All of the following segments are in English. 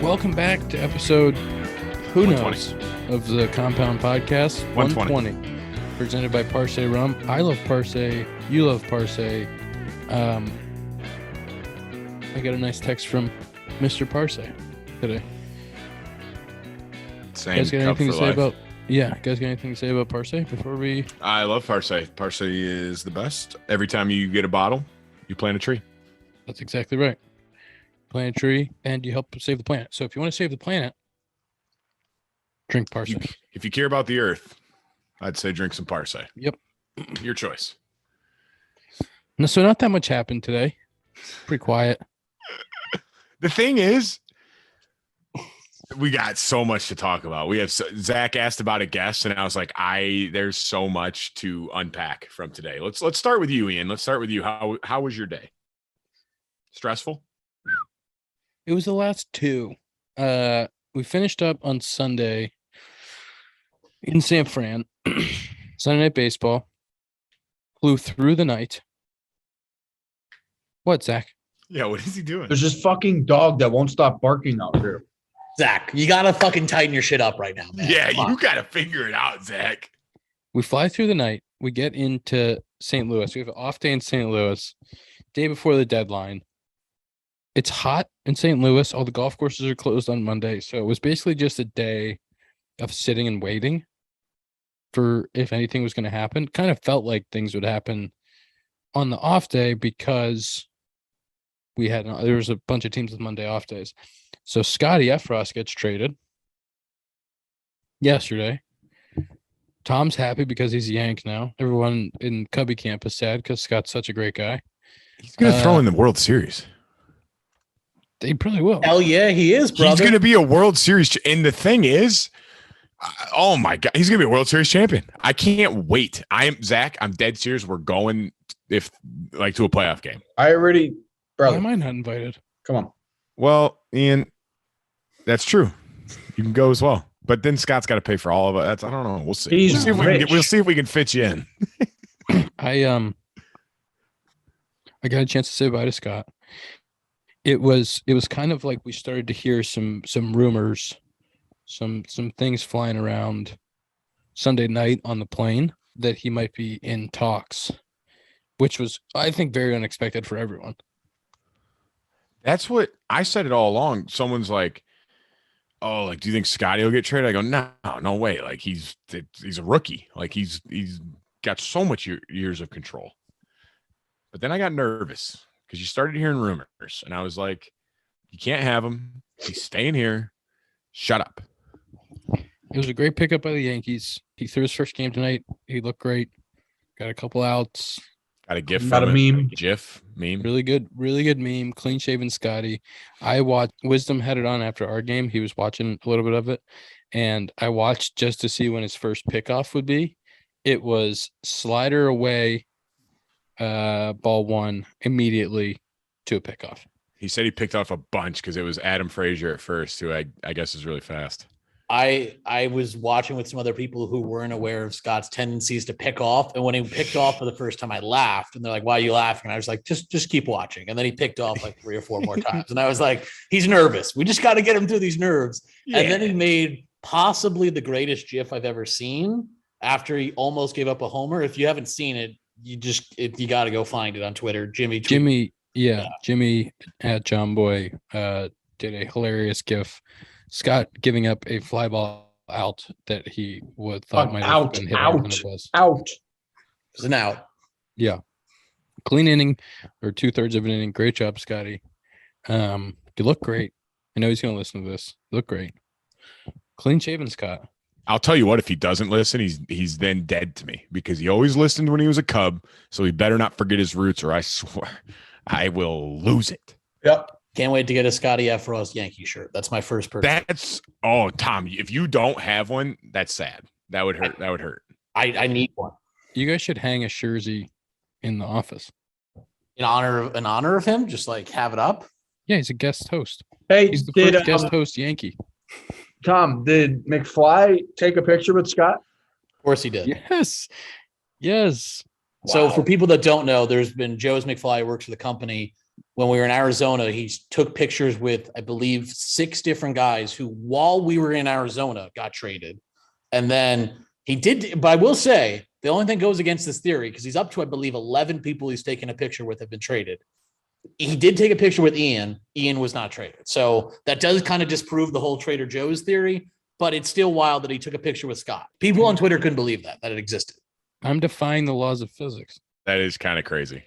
Welcome back to episode, who 120. knows, of the Compound Podcast. 120. Presented by Parse Rum. I love Parse. You love Parse. I got a nice text from Mr. Parse today. Same. Guys got cup anything for to say life. about? Yeah, guys got anything to say about Parse before we? I love Parse. Parse is the best. Every time you get a bottle, you plant a tree. That's exactly right. Plant a tree and you help save the planet. So if you want to save the planet, drink Parse. If you care about the earth, I'd say drink some Parse. Yep. Your choice. No, so not that much happened today. Pretty quiet. The thing is, we got so much to talk about. We have Zack asked about a guest, and I was like, there's so much to unpack from today. Let's start with you, Ian. Let's start with you. How was your day? Stressful? It was the last two. We finished up on Sunday in San Fran. Sunday Night Baseball. Flew through the night. What, Zach? Yeah, what is he doing? There's this fucking dog that won't stop barking out here. Zach, you gotta fucking tighten your shit up right now, man. Yeah, Come you on. gotta figure it out, Zach. We fly through the night. We get into St. Louis. We have an off day in St. Louis. Day before the deadline. It's hot in St. Louis. All the golf courses are closed on Monday. So it was basically just a day of sitting and waiting for if anything was going to happen. Kind of felt like things would happen on the off day because there was a bunch of teams with Monday off days. So Scotty Effross gets traded yesterday. Tom's happy because he's a Yank now. Everyone in Cubbie camp is sad because Scott's such a great guy. He's gonna throw in the World Series. They probably will. Hell yeah, he is, brother. He's gonna be a World Series, and the thing is, oh my God, he's gonna be a World Series champion. I can't wait. Zach. I'm dead serious. We're going to a playoff game. I already, Why brother, am I not invited? come on. Well, Ian, that's true. You can go as well, but then Scott's got to pay for all of it. I don't know. We'll see. He's We'll see if we can fit you in. I got a chance to say bye to Scott. It was kind of like we started to hear some rumors, some things flying around Sunday night on the plane that he might be in talks, which was, I think, very unexpected for everyone. That's what I said it all along. Someone's like, "Oh, like, do you think Scotty will get traded?" I go, "No way. Like, he's a rookie. Like, he's got so much years of control." But then I got nervous because you started hearing rumors, and I was like, "You can't have him. He's staying here. Shut up." It was a great pickup by the Yankees. He threw his first game tonight. He looked great. Got a couple outs. Got a gift Got from a it. meme. GIF meme. Really good meme. Clean shaven Scotty. I watched. Wisdom had it on after our game. He was watching a little bit of it, and I watched just to see when his first pickoff would be. It was slider away, ball one immediately to a pickoff. He said he picked off a bunch because it was Adam Frazier at first, who I guess is really fast. I was watching with some other people who weren't aware of Scott's tendencies to pick off. And when he picked off for the first time, I laughed. And they're like, "Why are you laughing?" And I was like, just keep watching. And then he picked off like 3 or 4 more times. And I was like, he's nervous. We just got to get him through these nerves. Yeah. And then he made possibly the greatest GIF I've ever seen after he almost gave up a homer. If you haven't seen it, you got to go find it on Twitter. Jimmy at John Boy did a hilarious GIF. Scott giving up a fly ball out that he thought might have been hit harder than it was. Out. It was an out. Yeah. Clean inning or 2/3 of an inning. Great job, Scotty. You look great. I know he's going to listen to this. You look great. Clean shaven, Scott. I'll tell you what, if he doesn't listen, he's then dead to me because he always listened when he was a Cub. So he better not forget his roots or I swear I will lose it. Yep. Can't wait to get a Scotty Effross Yankee shirt. That's my first purchase. Tom, if you don't have one, that's sad. That would hurt. I need one You guys should hang a jersey in the office. in honor of him. Just like have it up. Yeah, he's a guest host. Hey, He's the did first guest host Yankee. Tom, did McFly take a picture with Scott? Of course he did. Yes. So Wow. for people that don't know, there's been Joe's McFly works for the company. when we were in Arizona, he took pictures with, I believe, 6 different guys who, while we were in Arizona, got traded. And then he did, but I will say the only thing goes against this theory, because he's up to, I believe, 11 people he's taken a picture with have been traded. He did take a picture with Ian. Ian was not traded. So that does kind of disprove the whole Trader Joe's theory, but it's still wild that he took a picture with Scott. People on Twitter couldn't believe that it existed. I'm defying the laws of physics. That is kind of crazy.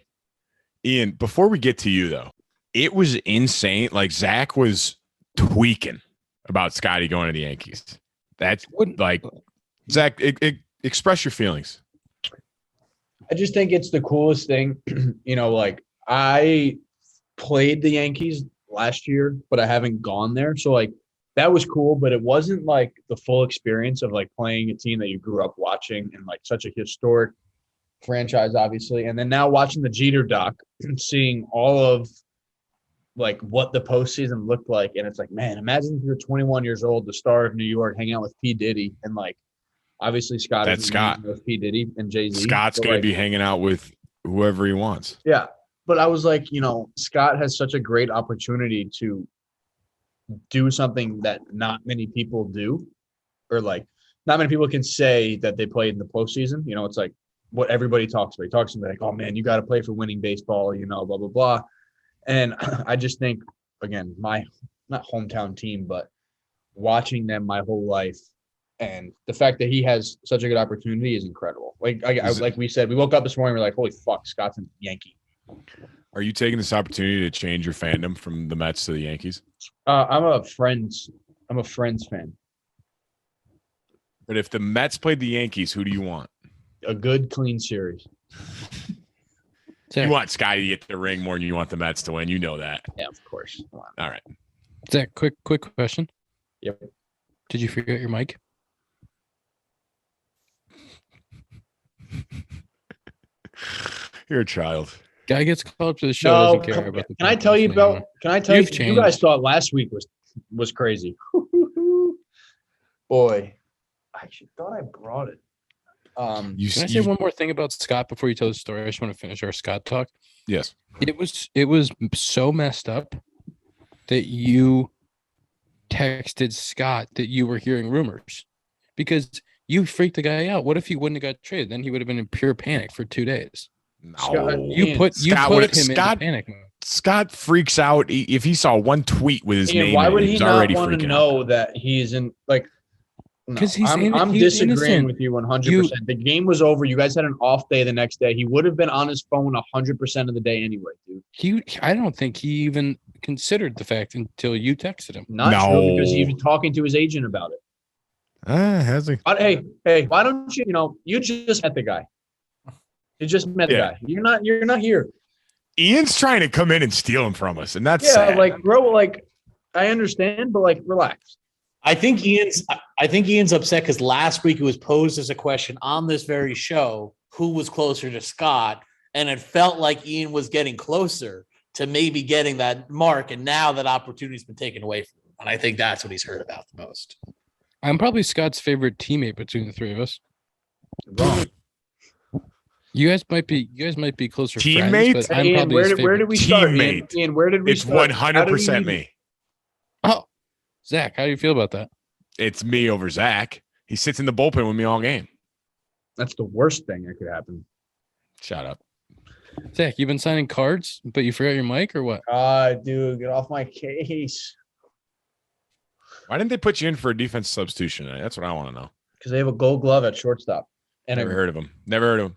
Ian, before we get to you, though, it was insane. Like, Zach was tweaking about Scotty going to the Yankees. That's like, Zach, express your feelings. I just think it's the coolest thing. Like, I played the Yankees last year, but I haven't gone there. So, like, that was cool, but it wasn't like the full experience of like playing a team that you grew up watching and like such a historic franchise, obviously. And then now watching the Jeter doc and seeing all of like what the postseason looked like. And it's like, man, imagine if you're 21 years old, the star of New York, hanging out with P. Diddy. And like, obviously Scott That's Scott with P. Diddy and Jay-Z. Scott's going to be hanging out with whoever he wants. Yeah. But I was like, Scott has such a great opportunity to do something that not many people do, or like not many people can say that they played in the postseason. It's like what everybody talks about. He talks about like, oh man, you got to play for winning baseball, blah, blah, blah. And I just think, again, my not hometown team, but watching them my whole life, and the fact that he has such a good opportunity is incredible. Like like we said, we woke up this morning, we're like, holy fuck, Scott's a Yankee. Are you taking this opportunity to change your fandom from the Mets to the Yankees? I'm a Friends fan. But if the Mets played the Yankees, who do you want? A good, clean series. You want Scotty to get the ring more than you want the Mets to win. You know that. Yeah, of course. All right. Zach, quick question. Yep. Did you forget your mic? You're a child. Guy gets called up to the show, doesn't care about the Can I tell you anymore. you guys thought last week was crazy. Boy, I actually thought I brought it. Can I say one more thing about Scott before you tell the story? I just want to finish our Scott talk. Yes. It was so messed up that you texted Scott that you were hearing rumors, because you freaked the guy out. What if he wouldn't have got traded? Then he would have been in pure panic for 2 days. No. You put him in panic mode. Scott freaks out if he saw one tweet with his name. Why would he not want to know that he's in like? Because I'm he's disagreeing innocent. with you 100%. The game was over. You guys had an off day the next day. He would have been on his phone 100% of the day anyway, dude. I don't think he even considered the fact until you texted him. Not true, because he was talking to his agent about it. Has he? Hey, why don't you just met the guy. You just met the guy. You're not here. Ian's trying to come in and steal him from us, and that's sad. Like, bro, like, I understand, but like, relax. I think Ian's upset because last week it was posed as a question on this very show, who was closer to Scott, and it felt like Ian was getting closer to maybe getting that mark, and now that opportunity's been taken away from him, and I think that's what he's heard about the most. I'm probably Scott's favorite teammate between the three of us. Wrong. You guys might be closer teammates. Friends, but I'm Ian, probably where did we start? Teammate. Ian, where did we start? It's 100% me. Oh, Zach, how do you feel about that? It's me over Zach. He sits in the bullpen with me all game. That's the worst thing that could happen. Shut up. Zach, you've been signing cards, but you forgot your mic or what? Dude, get off my case. Why didn't they put you in for a defense substitution tonight? That's what I want to know. Because they have a Gold Glove at shortstop. And Never heard of him. Never heard of him.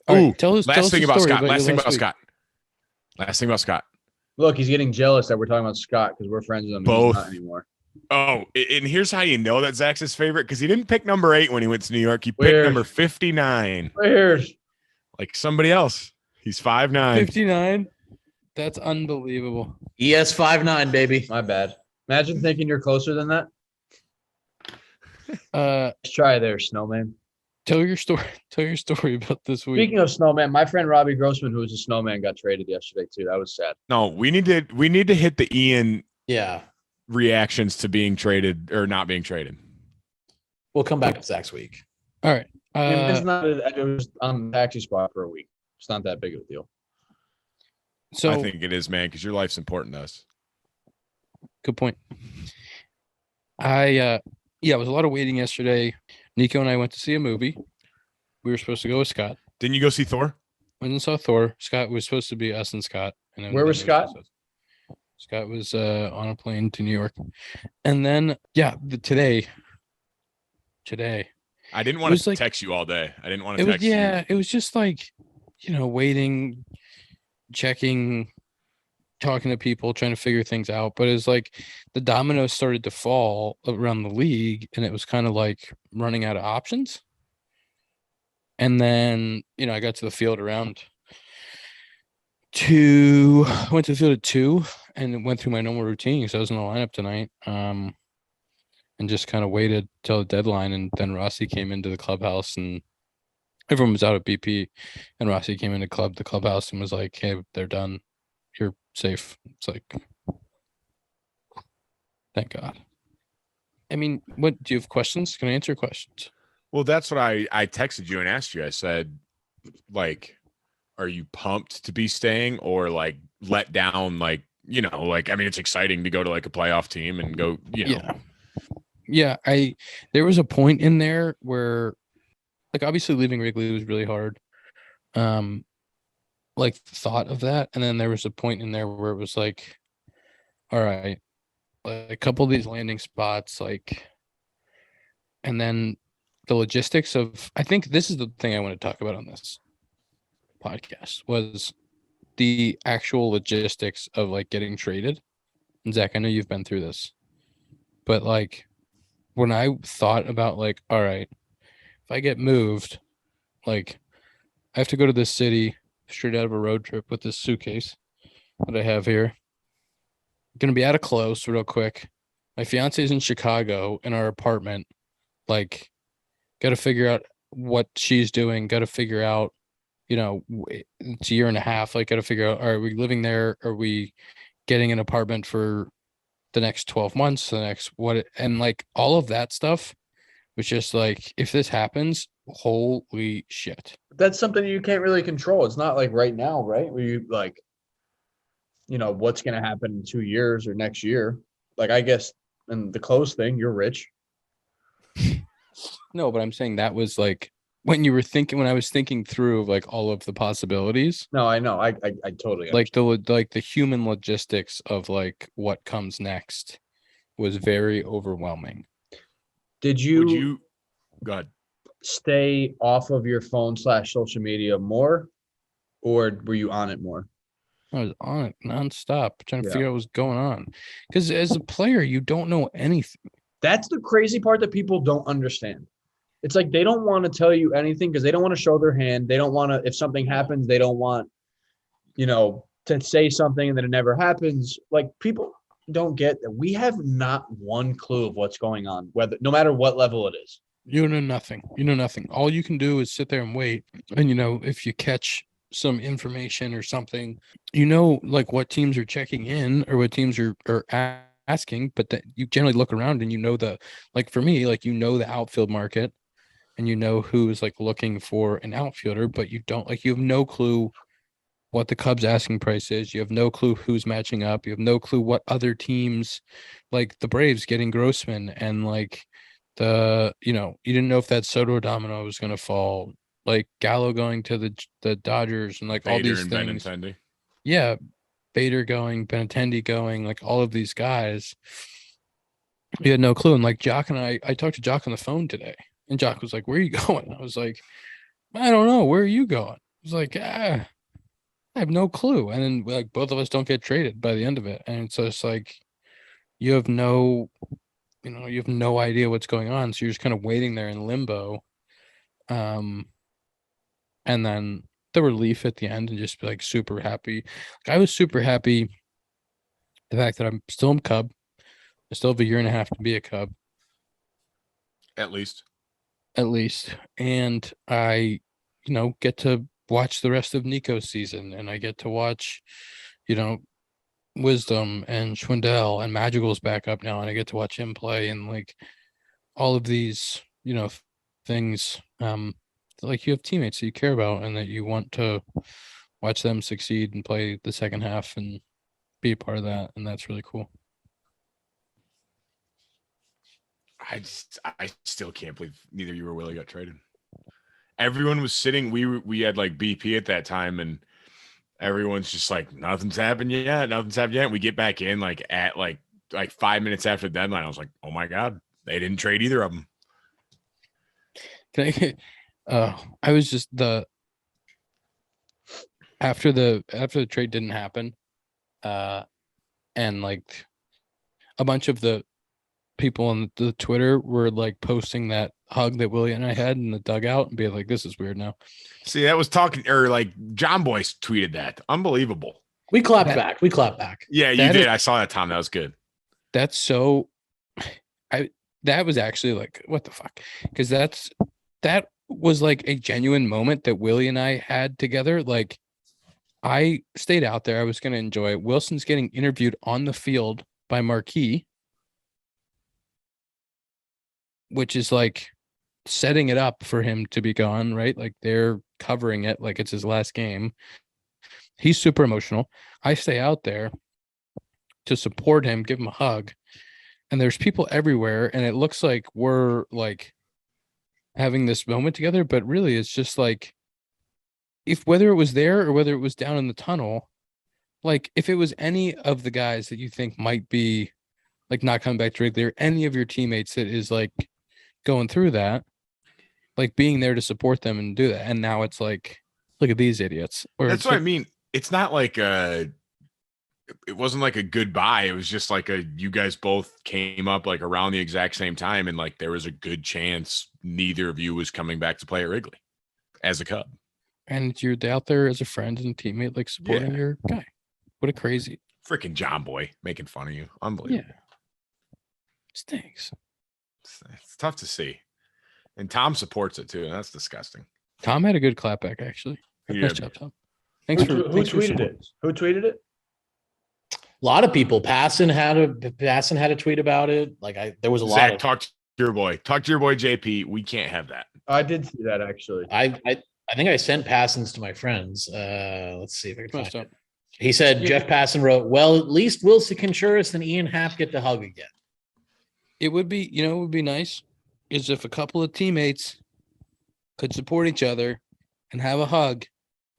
All Ooh, right, tell us last thing about Scott. Last thing about Scott. Look, he's getting jealous that we're talking about Scott because we're friends with him. Both. He's not anymore. Oh, and here's how you know that Zach's his favorite, because he didn't pick number 8 when he went to New York. He picked number 59. Weird. Like somebody else. He's 5'9". 59. That's unbelievable. ES 5'9", baby. My bad. Imagine thinking you're closer than that. Let's try there, Snowman. Tell your story. Tell your story about this week. Speaking of Snowman, my friend Robbie Grossman, who was a Snowman, got traded yesterday too. That was sad. No, we need to hit the Ian reactions to being traded or not being traded. We'll come back to Zach's week. All right. It was on the taxi spot for a week. It's not that big of a deal. So I think it is, man, because your life's important to us. good point. It was a lot of waiting yesterday. Nico and I went to see a movie. We were supposed to go with Scott. Didn't you go see Thor? Went and saw Thor. Scott was supposed to be us and Scott. And then Where was Scott? Scott was on a plane to New York. And then today. I didn't It want was to like- text you all day. I didn't want to It was text you. it was just like, waiting, checking, talking to people, trying to figure things out. But it's like the dominoes started to fall around the league, and it was kind of like running out of options. And then, I got to the field around I went to the field at 2 and went through my normal routine because I was in the lineup tonight. And just kind of waited till the deadline. And then Rossi came into the clubhouse and everyone was out at BP. And Rossi came into the clubhouse and was like, "Hey, they're done. You're safe." It's like, thank God. I mean, what do you have questions? Can I answer questions? Well, that's what I texted you and asked you. I said, like, are you pumped to be staying or like let down? Like, I mean, it's exciting to go to like a playoff team and go, Yeah. There was a point in there where, like, obviously leaving Wrigley was really hard. Like the thought of that. And then there was a point in there where it was like, all right, like a couple of these landing spots, like, and then the logistics of, I think this is the thing I want to talk about on this podcast was the actual logistics of like getting traded. And Zach, I know you've been through this, but like when I thought about like, all right, if I get moved, like I have to go to this city straight out of a road trip with this suitcase that I have here. Gonna be out of clothes real quick. My fiance's in Chicago in our apartment. Like, got to figure out what she's doing. Got to figure out, it's a year and a half. Like, got to figure out, are we living there? Are we getting an apartment for the next 12 months? And like all of that stuff was just like, if this happens, holy shit. That's something you can't really control. It's not like right now, right? Where you like, what's going to happen in 2 years or next year. Like, I guess, and the clothes thing, you're rich. No, but I'm saying that was like when I was thinking through like all of the possibilities. No, I know. I totally like the human logistics of like what comes next was very overwhelming. Did Would you go ahead? stay off of your phone / social media more, or were you on it more? I was on it nonstop trying to Yeah. figure out what's going on. Because as a player, you don't know anything. That's the crazy part that people don't understand. It's like they don't want to tell you anything because they don't want to show their hand. They don't want to, if something happens, they don't want, to say something and then it never happens. Like, people don't get that. We have not one clue of what's going on, no matter what level it is. You know nothing. All you can do is sit there and wait. And if you catch some information or something, like what teams are checking in or what teams are asking, but that you generally look around and like for me, like the outfield market and who's like looking for an outfielder, but you have no clue what the Cubs asking price is. You have no clue who's matching up. You have no clue what other teams, like the Braves getting Grossman, and like you didn't know if that Soto domino was going to fall, like Gallo going to the Dodgers and like Bader all these and things. Benintendi. Yeah. Bader going, Benintendi going, like all of these guys. We had no clue. And like Jock and I talked to Jock on the phone today, and Jock was like, "Where are you going?" I was like, "I don't know. Where are you going?" I was like, I have no clue. And then like both of us don't get traded by the end of it. And so it's like you have no idea what's going on. So you're just kind of waiting there in limbo. And then the relief at the end and just be like super happy. Like, I was super happy the fact that I'm still a Cub. I still have a year and a half to be a Cub. At least. And I, get to watch the rest of Nico's season, and I get to watch, Wisdom and Schwindel and Magical's back up now, and I get to watch him play, and like all of these, things. Like you have teammates that you care about and that you want to watch them succeed and play the second half and be a part of that, and that's really cool. I still can't believe neither you or Willie got traded. Everyone was sitting. We had like BP at that time, and everyone's just like, nothing's happened yet. Nothing's happened yet. We get back in like at like 5 minutes after the deadline. I was like, oh my god, they didn't trade either of them. Can I was just after the trade didn't happen, and like a bunch of the people on the Twitter were like posting that hug that Willie and I had in the dugout and be like, this is weird now. See, that was talking, or like John Boyce tweeted that. Unbelievable. We clapped back. We clapped back. Yeah, you did. I saw that, Tom. That was good. That's so that was actually like, what the fuck? Because that was like a genuine moment that Willie and I had together. Like, I stayed out there. I was going to enjoy it. Wilson's getting interviewed on the field by Marquis, which is like setting it up for him to be gone, right? Like they're covering it like it's his last game. He's super emotional. I stay out there to support him, give him a hug. And there's people everywhere. And it looks like we're like having this moment together, but really it's just like, if whether it was there or whether it was down in the tunnel, like if it was any of the guys that you think might be like not coming back to Wrigley, or any of your teammates that is like going through that, like being there to support them and do that. And now it's like, look at these idiots. Or that's what I mean. It's not like it wasn't like a goodbye. It was just like you guys both came up like around the exact same time. And like, there was a good chance neither of you was coming back to play at Wrigley as a Cub. And you're out there as a friend and teammate, like supporting your guy. What a crazy freaking John Boy making fun of you. Unbelievable. Yeah. Stinks. It's tough to see. And Tom supports it too. And that's disgusting. Tom had a good clapback, actually. Nice job, Tom. Thanks Who tweeted it? Who tweeted it? A lot of people. Passon had a tweet about it. Like there was a Zack, lot of talk to your boy. Talk to your boy JP. We can't have that. I did see that actually. I think I sent Passons to my friends. Let's see if I can find it. He He said Jeff Passon wrote, well, at least Wilson Contreras and Ian Happ get to hug again. It would be, it would be nice is if a couple of teammates could support each other and have a hug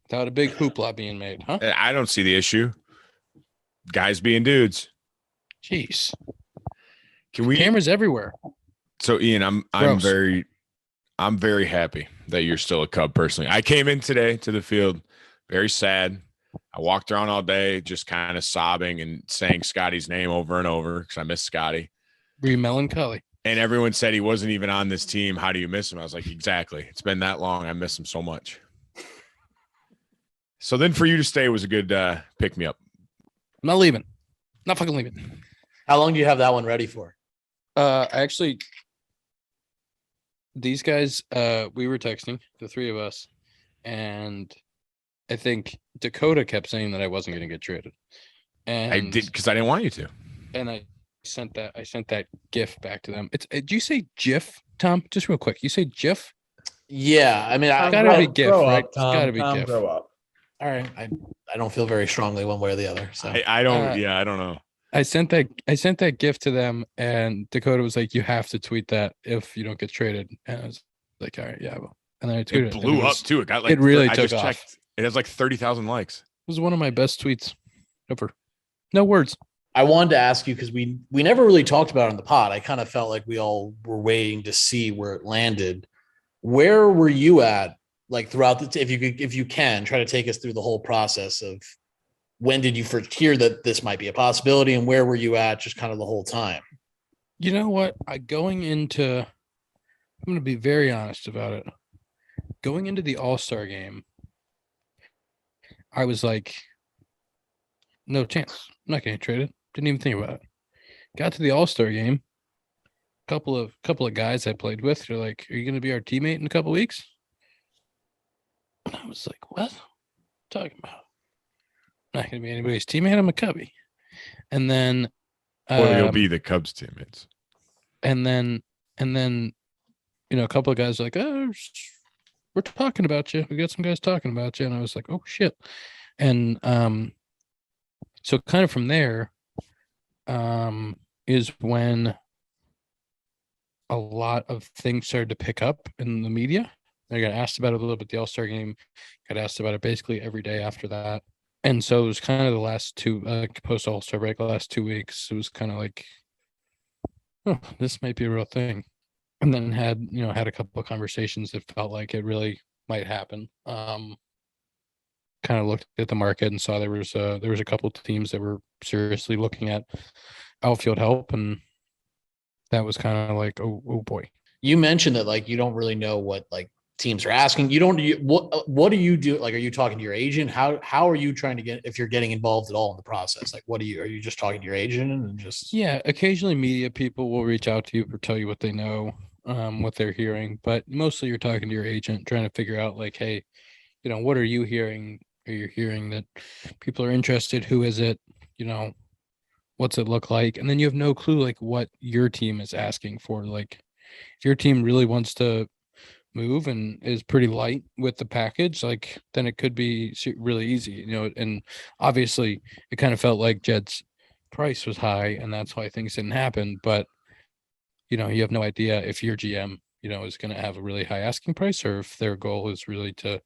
without a big hoopla being made, huh? I don't see the issue. Guys being dudes. Jeez. Can we cameras everywhere? So Ian, I'm very happy that you're still a Cub personally. I came in today to the field very sad. I walked around all day just kind of sobbing and saying Scotty's name over and over because I miss Scotty. Were you melancholy? And everyone said he wasn't even on this team. How do you miss him? I was like, exactly. It's been that long. I miss him so much. So then for you to stay was a good pick me up. I'm not leaving. Not fucking leaving. How long do you have that one ready for? Actually, these guys, we were texting, the three of us, and I think Dakota kept saying that I wasn't going to get traded. And I did because I didn't want you to. And I sent that GIF back to them. Do you say GIF, Tom? Just real quick. You say GIF? Yeah, I mean, It's gotta be GIF, right? It's gotta be Tom, GIF. grow up. All right, I don't feel very strongly one way or the other. So I don't. I don't know. I sent that GIF to them, and Dakota was like, "You have to tweet that if you don't get traded." And I was like, "All right, yeah, well." And then I tweeted it. Blew up too. It got like it really I took just off. Checked. It has like 30,000 likes. It was one of my best tweets ever. No words. I wanted to ask you because we never really talked about it on the pod. I kind of felt like we all were waiting to see where it landed. Where were you at? Like throughout if you can try to take us through the whole process of when did you first hear that this might be a possibility, and where were you at just kind of the whole time? You know what? I'm going to be very honest about it. Going into the All-Star game, I was like, no chance. I'm not getting traded. Didn't even think about it. Got to the All-Star game. Couple of guys I played with are like, "Are you going to be our teammate in a couple weeks?" And I was like, "What? Talking about? I'm not going to be anybody's teammate. I'm a Cubbie." And then, or you'll be the Cubs teammates. And then, a couple of guys are like, "Oh, we're talking about you. We got some guys talking about you. And I was like, oh shit. And so kind of from there is when a lot of things started to pick up in the media. I got asked about it a little bit. The All-Star game, got asked about it basically every day after that. And so it was kind of the last two post All-Star break, the last 2 weeks. It was kind of like, oh, this might be a real thing. And then had a couple of conversations that felt like it really might happen. Kind of looked at the market and saw there was a couple of teams that were seriously looking at outfield help, and that was kind of like, oh boy. You mentioned that like you don't really know what like teams are asking. What do you do? Like, are you talking to your agent? How are you trying to get, if you're getting involved at all in the process? Like, are you just talking to your agent and just? Yeah, occasionally media people will reach out to you or tell you what they know, what they're hearing, but mostly you're talking to your agent, trying to figure out like, hey, what are you hearing? Are you hearing that people are interested? Who is it? What's it look like? And then you have no clue like what your team is asking for. Like, if your team really wants to move and is pretty light with the package, like, then it could be really easy, and obviously it kind of felt like Jed's price was high and that's why things didn't happen. But you have no idea if your GM is going to have a really high asking price, or if their goal is really to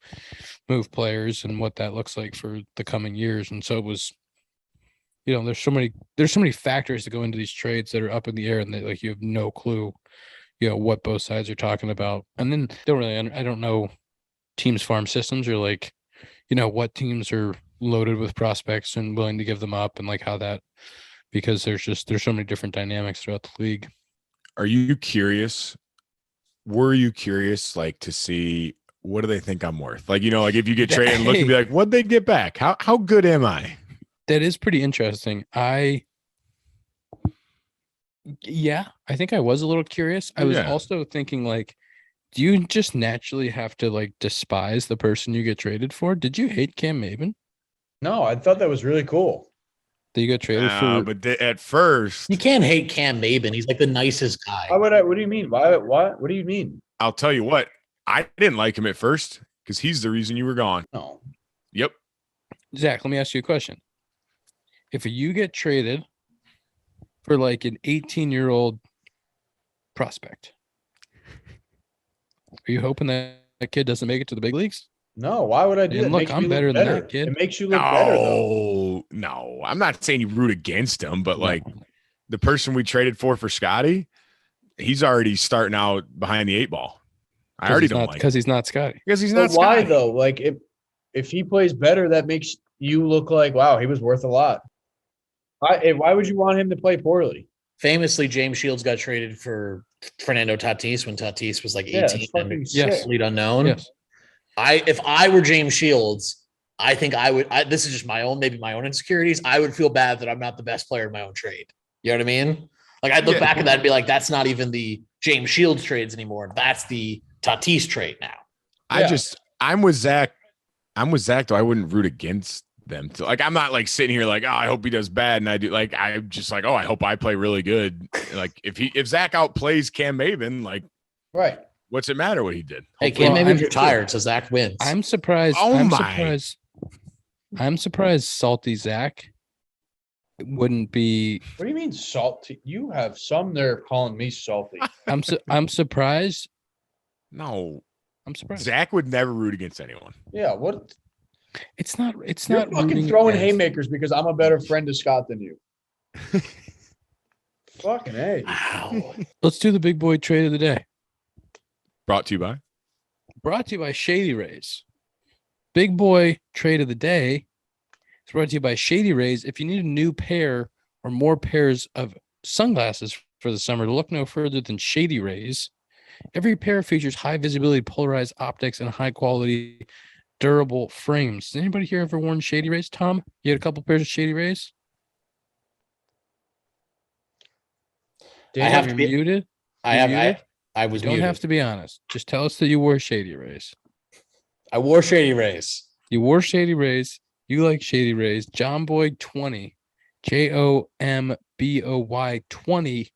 move players and what that looks like for the coming years. And so it was, there's so many factors that go into these trades that are up in the air, and that like you have no clue what both sides are talking about. And then I don't know teams' farm systems, or like what teams are loaded with prospects and willing to give them up, and like how that, because there's so many different dynamics throughout the league. Are you curious? Were you curious, like, to see what do they think I'm worth? Like, like if you get traded and look and be like, what'd they get back? How good am I? That is pretty interesting. I think I was a little curious. I was also thinking, like, do you just naturally have to like despise the person you get traded for? Did you hate Cam Maben? No, I thought that was really cool. That you got traded for? But at first, You can't hate Cam Maben. He's like the nicest guy. Why would I? What do you mean? Why? What do you mean? I'll tell you what. I didn't like him at first because he's the reason you were gone. No. Yep. Zach, let me ask you a question. If you get traded for like an 18-year-old prospect, are you hoping that kid doesn't make it to the big leagues? No, why would I do that? Look, I'm better than that kid. It makes you look better, though. No, I'm not saying you root against him, but like the person we traded for Scotty, he's already starting out behind the 8-ball. I already don't like, because he's not Scotty. Because he's not Scotty. Why though? Like if he plays better, that makes you look like, wow, he was worth a lot. Why would you want him to play poorly? Famously, James Shields got traded for Fernando Tatis when Tatis was like 18 and complete unknown. Yes. If I were James Shields, I think I would. This is just my own insecurities. I would feel bad that I'm not the best player in my own trade. You know what I mean? Like, I'd look back at that and be like, that's not even the James Shields trades anymore. That's the Tatis trade now. I'm with Zach. Though I wouldn't root against them. Like, I'm not like sitting here like, oh, I hope he does bad, and I do. Like, I'm just like, oh, I hope I play really good. Like, if Zach outplays Cam Maben, like, right. What's it matter what he did? Hey, Cam Maben's retired, so Zach wins. I'm surprised. I'm surprised Salty Zach wouldn't be. What do you mean salty? You have some there calling me salty. I'm surprised. No, I'm surprised. Zach would never root against anyone. Yeah, what? It's not You're fucking throwing haymakers because I'm a better friend to Scott than you. Fucking A. Wow. Let's do the big boy trade of the day. Brought to you by Shady Rays. Big boy trade of the day is brought to you by Shady Rays. If you need a new pair or more pairs of sunglasses for the summer, look no further than Shady Rays. Every pair features high visibility polarized optics and high quality durable frames. Has anybody here ever worn Shady Rays? Tom, you had a couple pairs of Shady Rays? I have to be muted. I was don't muted. Have to be honest. Just tell us that you wore Shady Rays. I wore Shady Rays. You wore Shady Rays. You like Shady Rays. John Boy 20, JOMBOY 20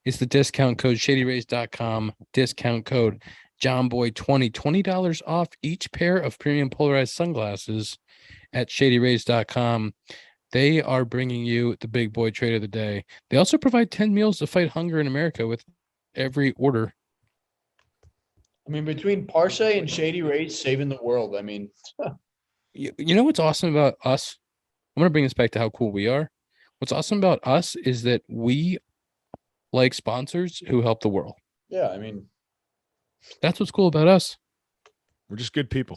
is the discount code. ShadyRays.com discount code John Boy 20 $20 off each pair of premium polarized sunglasses at shadyrays.com. They are bringing you the big boy trade of the day. They also provide 10 meals to fight hunger in America with every order. I mean, between Parse and Shady Rays saving the world, I mean, You know what's awesome about us? I'm going to bring this back to how cool we are. What's awesome about us is that we like sponsors who help the world. yeah, I mean, That's what's cool about us. We're just good people.